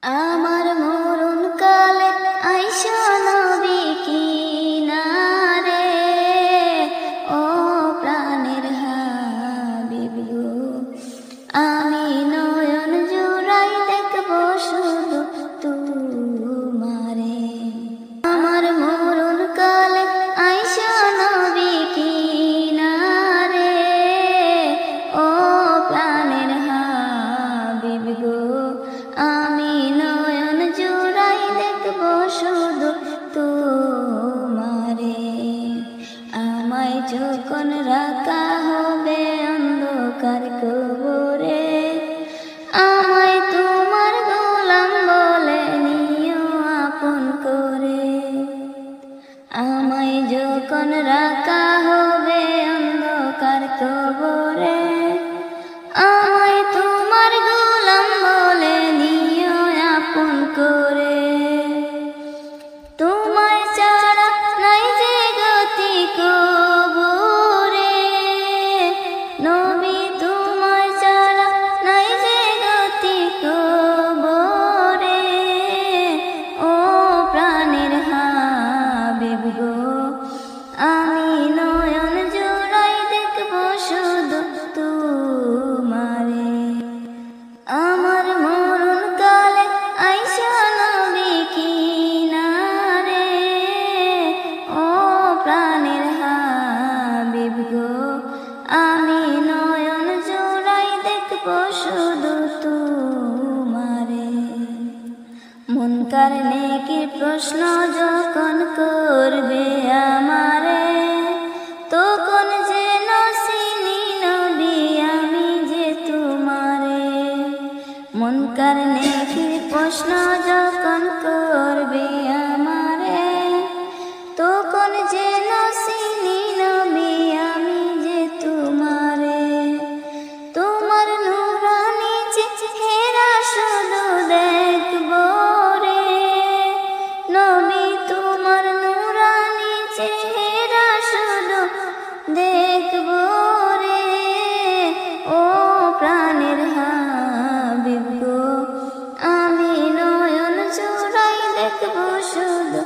আমার মরণ কালে আইসা নবী কিনারে, ও প্রাণের হাবিব গো, আমি নয়ন জোড়াই দেখব শুধু তোমারে। আমার মরণ কালে আইসা নবী কিনারে, ও প্রাণের হাবিব গো, আমি নয়ন জোড়াই দেখব শুধু তোমারে। আমায় যখন রাখা হবে অন্ধকার কবরে, আমায় তোমার গোলাম বলে নিও আপন করে। আমায় যখন রাখা হবে অন্ধকার কবরে, আমায় তোমার গোলাম বলে নিও আপন করে। তোমায় ছাড়া নাই যে গতি কবরে, নবী তোমায় ছাড়া নাই যে গতি কবরে। ও প্রাণের হাবিব গো, আমি নয়ন জোড়াই দেখব শুধু তোমারে। আমার মরণ কালে আইসা নবী কিনারে, ও প্রাণের হাবিব গো, আমি নয়ন জোড়াই দেখব শুধু তোমারে। মুনকার নেকির প্রশ্ন যখন করবে আমারে, তখন যেন চিনি নবী আমি যে তোমারে। মুনকার নেকির প্রশ্ন যখন করবে আমারে, তখন যেন চিনি নবী আমি যে তোমারে। তোমার নূরানি চেহারা শুধু দেখব রে, নবী তোমার নূরানি চেহারা শুধু দেখব রে। ও প্রাণের হাবিব গো, আমি নয়ন জোড়াই দেখব শুধু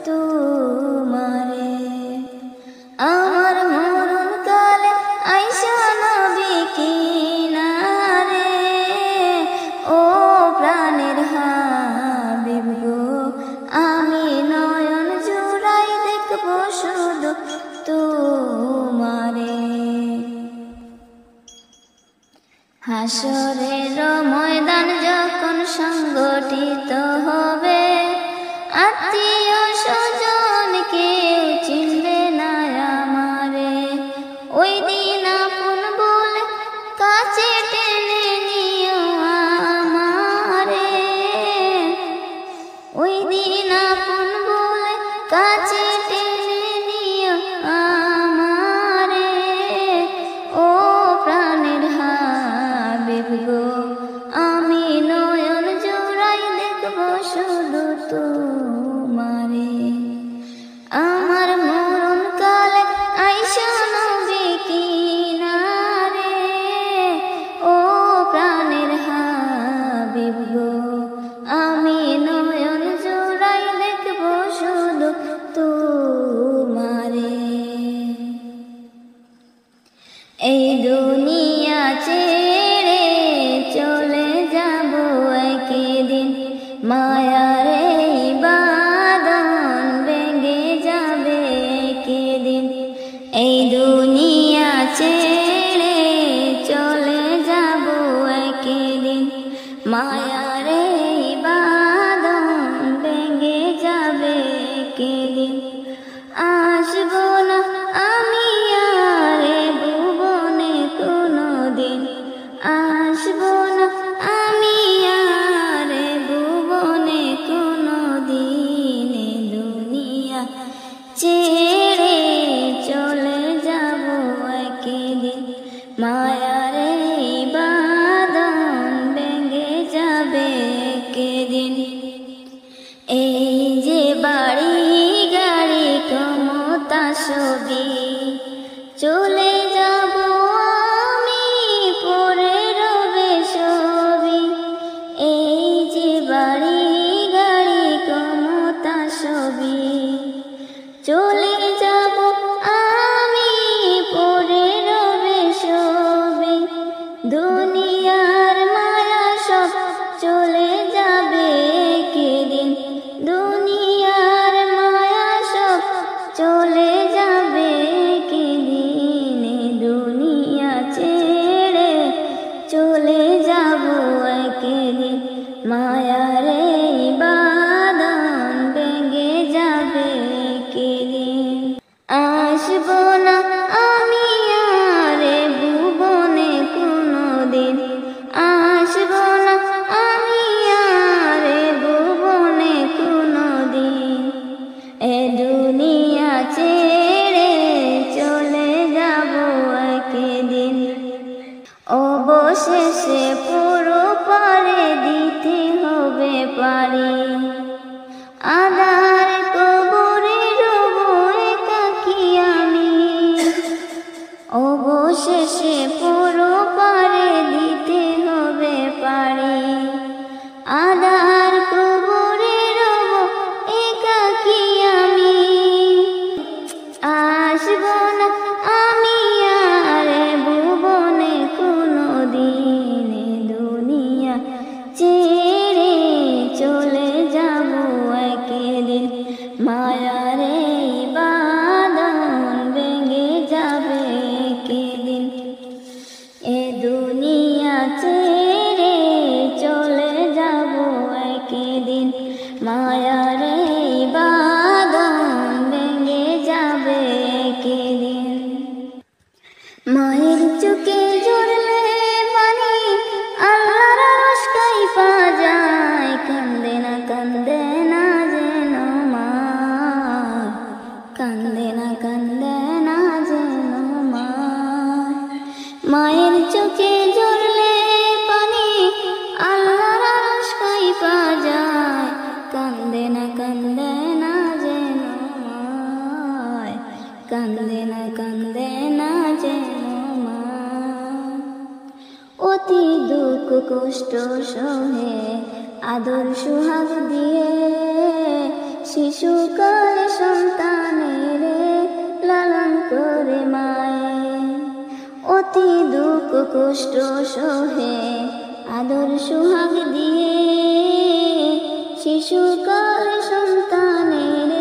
তোমারে। আমার মরণ কালে আইসা নবী কিনারে, ও প্রাণের হাবিব গো, আমি নয়ন জোড়াই দেখব শুধু তোমারে। হাসরের ময়দান যখন সংগঠিত হবে, আত্মীয় স্বজন কেউ চিনবে না আমারে। ওই দিন আপন বলে কাছে টেনে নিও আমারে। ওই দিন আপন বলে কাছে টেনে নিও আমারে। ও প্রাণের হাবিব গো, আমি নয়ন জোড়াই দেখব শুধু তোমারে। আমার মরণ কালে আইসা নবী কিনারে, ও প্রাণের হাবিব গো, আমি নয়ন জোড়াই দেখব শুধু তোমারে। এই দুনিয়া ছেড়ে চলে যাব একদিন, মায়ার এই বাঁধন ভেঙে যাবে একদিন। এই দুনিয়া ছেড়ে চলে যাব একদিন, মায়ার এই বাঁধন ভেঙে যাবে একদিন। আসবো না আমি আর এ ভুবনে কোনোদিন, আসবো না আমি আর এ ভুবনে কোনোদিন। এ দুনিয়া ছেড়ে চলে যাব একদিন, মায়ার এই বাঁধন ভেঙে যাবে একদিন। এই যে বাড়ি গাড়ি ক্ষমতা সবই চলে যাব আমি, পরে রবে সবই। এই যে বাড়ি মায়ারে বাঁধন ভেঙে যাবে কেদিন। আসবো না আমি আর ভুবনে কোনোদিন, আসবো না আমি আর ভুবনে কোনোদিন। এ দুনিয়া ছেড়ে চলে যাব একদিন, অবশেষে পুরো পারে দিতে হবে পারি। আধার কবরে রব একাকী আমি, অবশেষে পুরো পারে দিতে হবে পারি। আধার কবরে রব একাকী আমি, আসবো না আমি আর ভুবনে কোনোদিন। দুনিয়া ছেড়ে চলে যাব একদিন, মায়ারে বাঁধন ভেঙে যাবে একদিন। এ দুনিয়া ছেড়ে চলে যাব একদিন, মায়ারে বাঁধন ভেঙে যাবে একদিন। মায়ের চোখে ঝরলে পানি আল্লাহর আরশ কাঁইপা যায়, কান্দে না যেন মা, কান্দে না যেন মা। মায়ের চোখে ঝরলে পানি আল্লাহর আরশ কাঁইপা যায়, কান্দে না যেন মা, কান্দে না যেন মা। অতি দুঃখ কষ্ট সহে আদর সুহাগ দিয়ে শিশুকাল সন্তানের লালন করে মায়ে। অতি দুঃখ কষ্ট সহে আদর সুহাগ দিয়ে শিশুকাল সন্তানের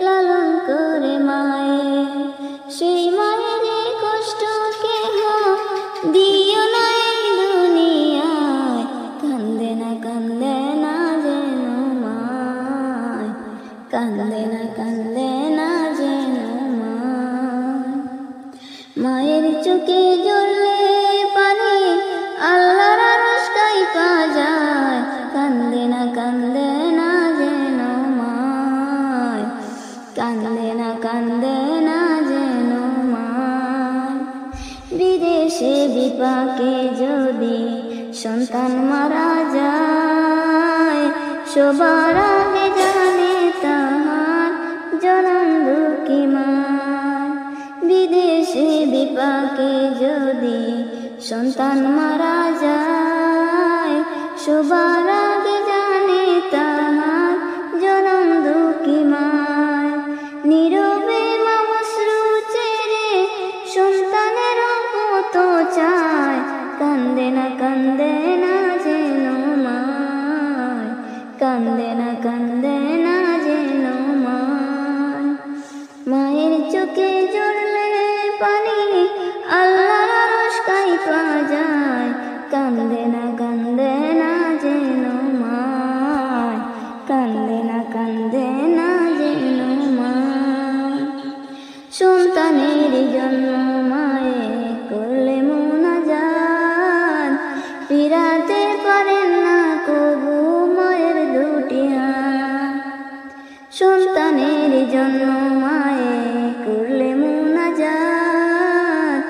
লালন করে মায়ে। সেই মায়ের কষ্ট কেহ দিও না এই দুনিয়ায়, কান্দে না যেন মায়, কান্দে না যেন মায়। মায়ের চোখে ঝরলে পানি আল্লাহর আরশ কাঁইপা যায়, কান্দে না যেন মায়, কান্দে না যেন মায়। বিদেশে বিপাকে যদি সন্তান মারা যায়, সবার আগে জানে তাহার জনম দুঃখী মা। বিদেশে বিপাকে যদি সন্তান মারা যায়, সবার আগে জানে তাহার জনম দুঃখী মা। নীরবে মা অশ্রু ছেড়ে সন্তানের কত চায়, কান্দে না যেন মায়, কান্দে না যেন মায়। মায়ের চোখে ঝরলে পানি আল্লাহর আরশ কাঁইপা যায়, কান্দে না যেন মায়, কান্দে না যেন মায়। সন্তানের জন্য মায়ে করলে মুনাজাত, ফিরাতে পারেন না কবু মায়ের দুটি হাত। সন্তানের জন্য মায়ে করলে মুনাজাত,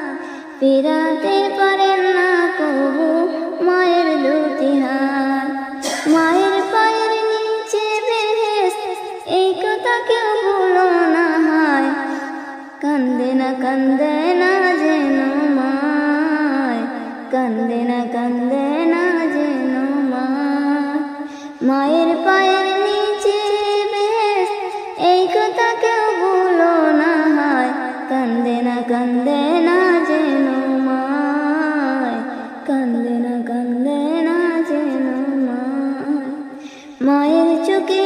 ফিরাতে পারেন না কবু মায়ের দুটি হাত। মায়ের পায়ের নিচে বেহেশত, এই কথা কেউ ভুলো না হয়, কান্দে না যেন মায়, কান্দে না যেন মায়। মায়ের পায়ের নিচে বেহেশত, এই কথা কেউ ভুলো না হয়, কান্দে না যেন মায়, কান্দে না যেন মায়। মায়ের চোখে